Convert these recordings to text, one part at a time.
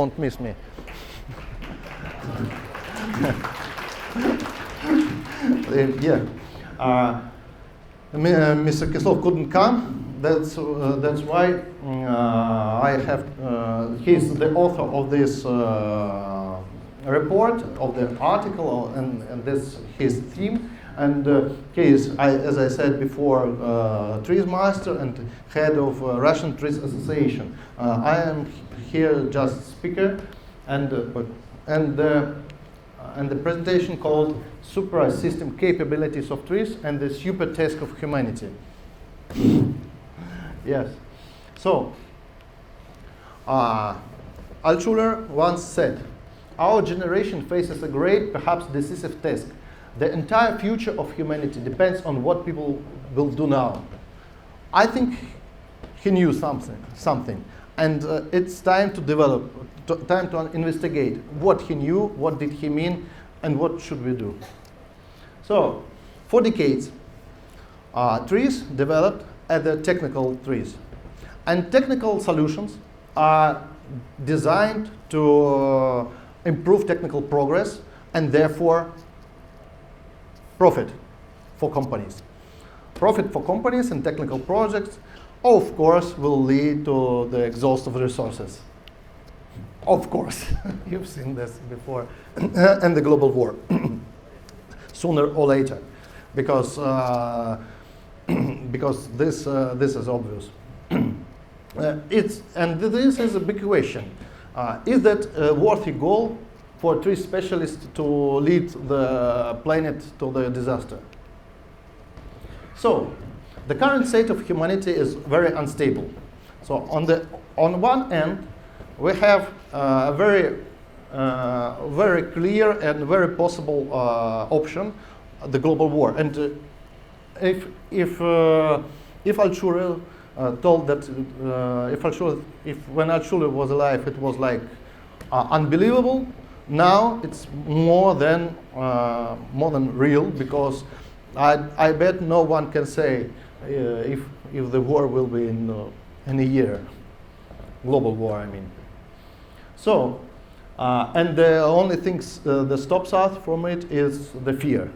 Don't miss me. Yeah. Mr. Kislov couldn't come. That's why I have. He's the author of this report, of the article, and this his theme. And he is, as I said before, TRIZ master and head of Russian TRIZ Association. I am here just speaker, and the presentation called Suprasystem Capabilities of TRIZ and the Super Task of Humanity. Yes. So, Altshuler once said, "Our generation faces a great, perhaps decisive task. The entire future of humanity depends on what people will do now." I think he knew something. And it's time to develop, time to investigate what he knew, what did he mean, and what should we do. So, for decades, TRIZ developed as a technical TRIZ. And technical solutions are designed to improve technical progress and therefore profit for companies. Profit for companies and technical projects, of course, will lead to the exhaust of resources. Of course, you've seen this before, and the global war, sooner or later, because this is obvious. This is a big question. Is that a worthy goal for TRIZ specialists to lead the planet to the disaster? So, the current state of humanity is very unstable. So, on one end, we have a very clear and very possible option, the global war. And if Altshuler told that when Altshuler was alive, it was like unbelievable. Now it's more than real, because I bet no one can say if the war will be in a year, global war, I mean. So, and the only thing that stops us from it is the fear.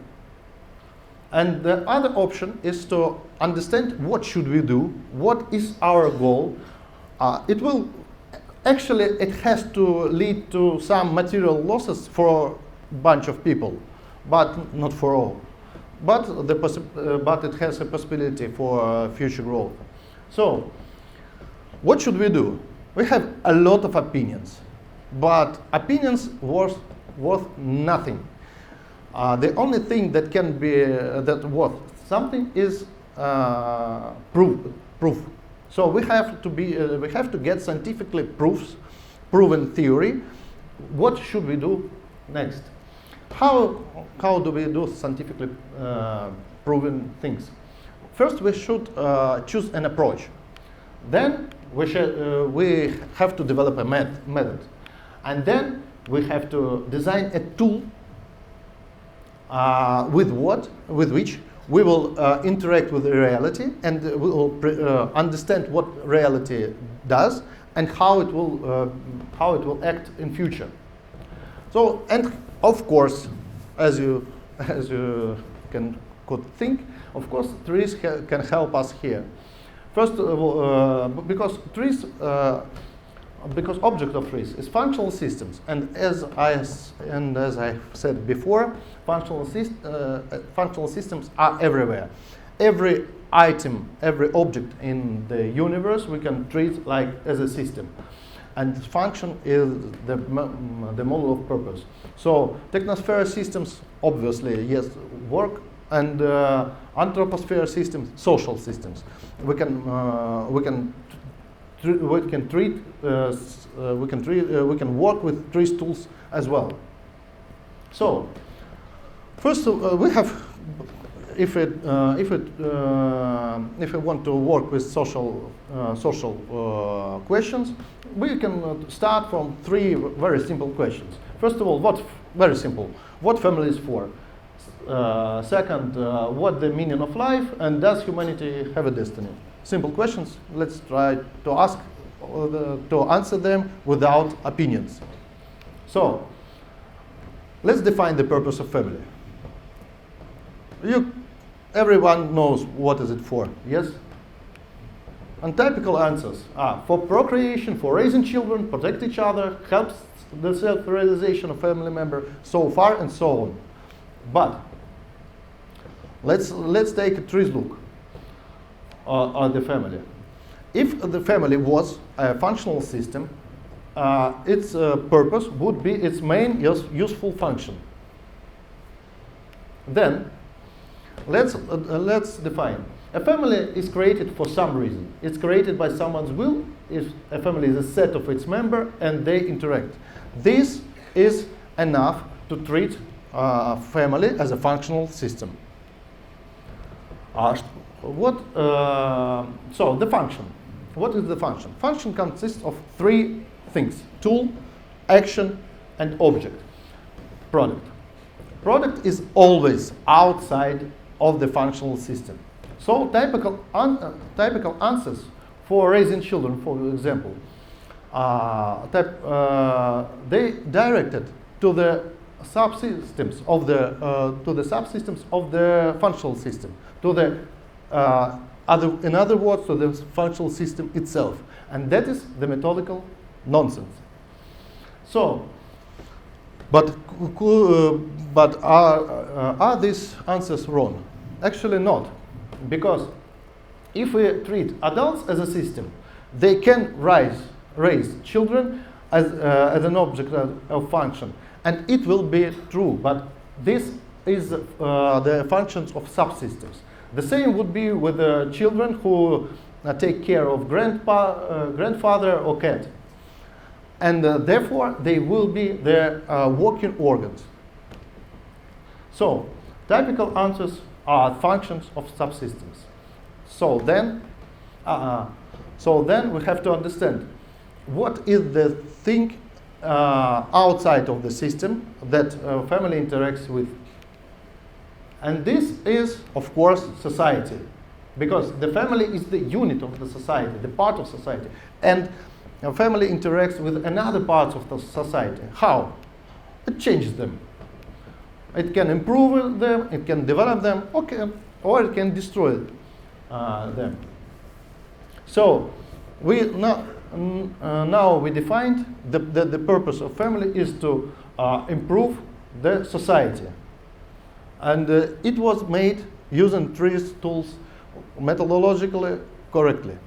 And the other option is to understand what should we do, what is our goal. It has to lead to some material losses for a bunch of people, but not for all. But it has a possibility for future growth. So, what should we do? We have a lot of opinions, but opinions worth nothing. The only thing that can be worth something is proof. So we have to get scientifically proven theory. What should we do next? How do we do scientifically proven things? First, we should choose an approach. Then we have to develop a method, and then we have to design a tool with which we will interact with the reality, and we will understand what reality does and how it will act in future. So, and of course, as you could think, of course, TRIZ can help us here. First of all, because object of TRIZ is functional systems, and as I said before, functional systems are everywhere. Every item, every object in the universe we can treat like as a system, and function is the model of purpose. So technosphere systems obviously yes work, and anthroposphere systems, social systems. We can work with TRIZ tools as well. So, first we have, if we want to work with social questions, we can start from three very simple questions. First of all, very simple. What family is for? Second, what the meaning of life, and does humanity have a destiny? Simple questions. Let's try to ask to answer them without opinions. So, let's define the purpose of family. Everyone knows what is it for, yes? And typical answers are for procreation, for raising children, protect each other, helps the self-realization of family member, so far and so on. But let's take a TRIZ look on the family. If the family was a functional system, its purpose would be its main useful function. Then let's define. A family is created for some reason. It's created by someone's will. If a family is a set of its members and they interact. This is enough to treat family as a functional system. So the function. What is the function? Function consists of three things: tool, action, and object. Product. Product is always outside of the functional system. So typical answers for raising children, for example, they directed to the subsystems of the functional system, to the in other words, to the functional system itself, and that is the methodical nonsense. So, but are these answers wrong? Actually, not. Because if we treat adults as a system, they can raise children as an object of function, and it will be true. But this is the functions of subsystems. The same would be with children who take care of grandfather or cat, and therefore they will be their working organs. So, typical answers are functions of subsystems. So then we have to understand what is the thing outside of the system that family interacts with. And this is, of course, society, because the family is the unit of the society, the part of society, and a family interacts with another part of the society. How? It changes them. It can improve them, it can develop them, okay, or it can destroy them. So now we defined the purpose of family is to improve the society. And it was made using TRIZ tools methodologically correctly.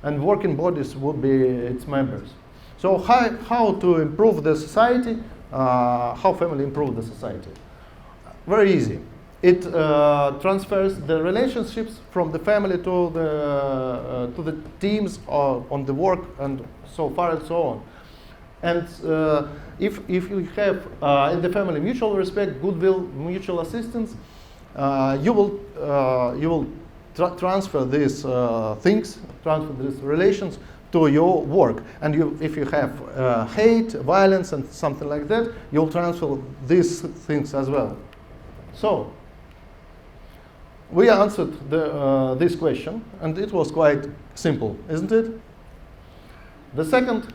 And working bodies would be its members. So how to improve the society? How family improve the society? Very easy. It transfers the relationships from the family to the teams on the work and so far and so on. And if you have in the family mutual respect, goodwill, mutual assistance, you will transfer these things, transfer these relations to your work. And if you have hate, violence, and something like that, you'll transfer these things as well. So we answered this question, and it was quite simple, isn't it? The second